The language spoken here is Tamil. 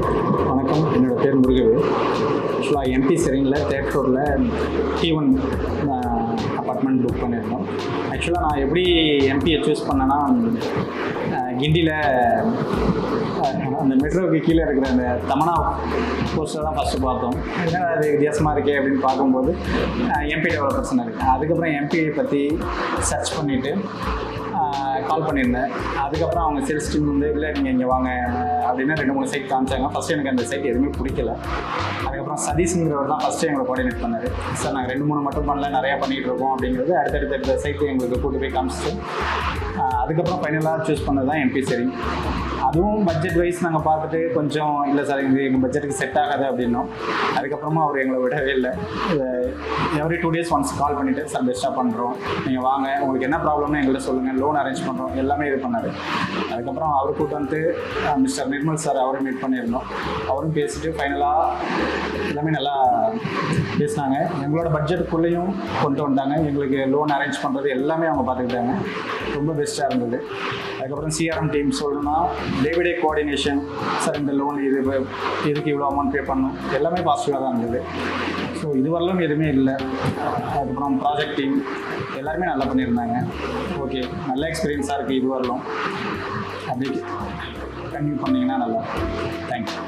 வணக்கம், என்னோடய பேர் முருகவேல். ஆக்சுவலாக எம்பி செரிங்கில் தேர்ட் ஃப்ளோரில் T1 அப்பார்ட்மெண்ட் புக் பண்ணியிருந்தோம். ஆக்சுவலாக நான் எப்படி எம்பியை சூஸ் பண்ணேன்னா, கிண்டியில் அந்த மெட்ரோவுக்கு கீழே இருக்கிற அந்த தமனா போஸ்டர் தான் ஃபஸ்ட்டு பார்த்தோம். ஏன்னா அது வித்தியாசமாக இருக்கே அப்படின்னு பார்க்கும்போது எம்பி டெவலப்பர்ஸ்னு இருக்குது. அதுக்கப்புறம் எம்பியை பற்றி சர்ச் பண்ணிவிட்டு கால் பண்ணியிருந்தேன். அதுக்கப்புறம் அவங்க சேல்ஸ் டீம் வந்து இல்லை நீங்கள் இங்கே வாங்க அப்படின்னா 2-3 சைட் காமிச்சாங்க. ஃபஸ்ட்டு எனக்கு அந்த சைட் எதுவுமே பிடிக்கல. அதுக்கப்புறம் சதீஷ்ங்கிறவர் தான் ஃபஸ்ட்டு எங்களை கோஆர்டினேட் பண்ணார். சார் நாங்கள் 2-3 மட்டும் பண்ணல, நிறையா பண்ணிகிட்டு இருக்கோம் அப்படிங்கிறது அடுத்தடுத்த சைட்டு எங்களுக்கு கூட்டு போய் காமிச்சிட்டு அதுக்கப்புறம் ஃபைனலாக சூஸ் பண்ணது தான் எம்பி செரிங். அதுவும் பட்ஜெட் வைஸ் நாங்கள் பார்த்துட்டு கொஞ்சம் இல்லை சார் இது எங்கள் பட்ஜெட்டுக்கு செட் ஆகாது அப்படின்னோம். அதுக்கப்புறமா அவர் எங்களை விடவே இல்லை. எவ்ரி 2 days ஒன்ஸ் கால் பண்ணிவிட்டு சார் பெஸ்ட்டாக பண்ணுறோம், நீங்கள் வாங்க, உங்களுக்கு என்ன ப்ராப்ளம்னு எங்கள்கிட்ட சொல்லுங்கள், லோன் அரேஞ்ச் பண்ணுறோம், எல்லாமே இது பண்ணார். அதுக்கப்புறம் அவர் கூட்டு வந்து மிஸ்டர் நிர்மல் சார் அவரும் மீட் பண்ணியிருந்தோம். அவரும் பேசிட்டு ஃபைனலாக எல்லாமே நல்லா பேசினாங்க. எங்களோட பட்ஜெட்டுக்குள்ளேயும் கொண்டு வந்தாங்க. எங்களுக்கு லோன் அரேஞ்ச் பண்ணுறது எல்லாமே அவங்க பார்த்துக்கிட்டாங்க. ரொம்ப பெஸ்ட்டாக இருந்தது. அதுக்கப்புறம் சிஆர்எம் டீம் சொல்லணும்னா day by day coordination, sir இந்த லோன் இதுக்கு இவ்வளோ அமௌண்ட் பே பண்ணணும், எல்லாமே பாசிட்டிவாக தான் இருந்தது. ஸோ இதுவரையிலும் எதுவுமே இல்லை. அதுக்கப்புறம் ப்ராஜெக்ட் டீம் எல்லாருமே நல்லா பண்ணியிருந்தாங்க. ஓகே, நல்ல எக்ஸ்பீரியன்ஸாக இருக்குது. இதுவரையிலும் அப்படி கன்டினியூ பண்ணிங்கன்னா நல்லா. தேங்க்யூ.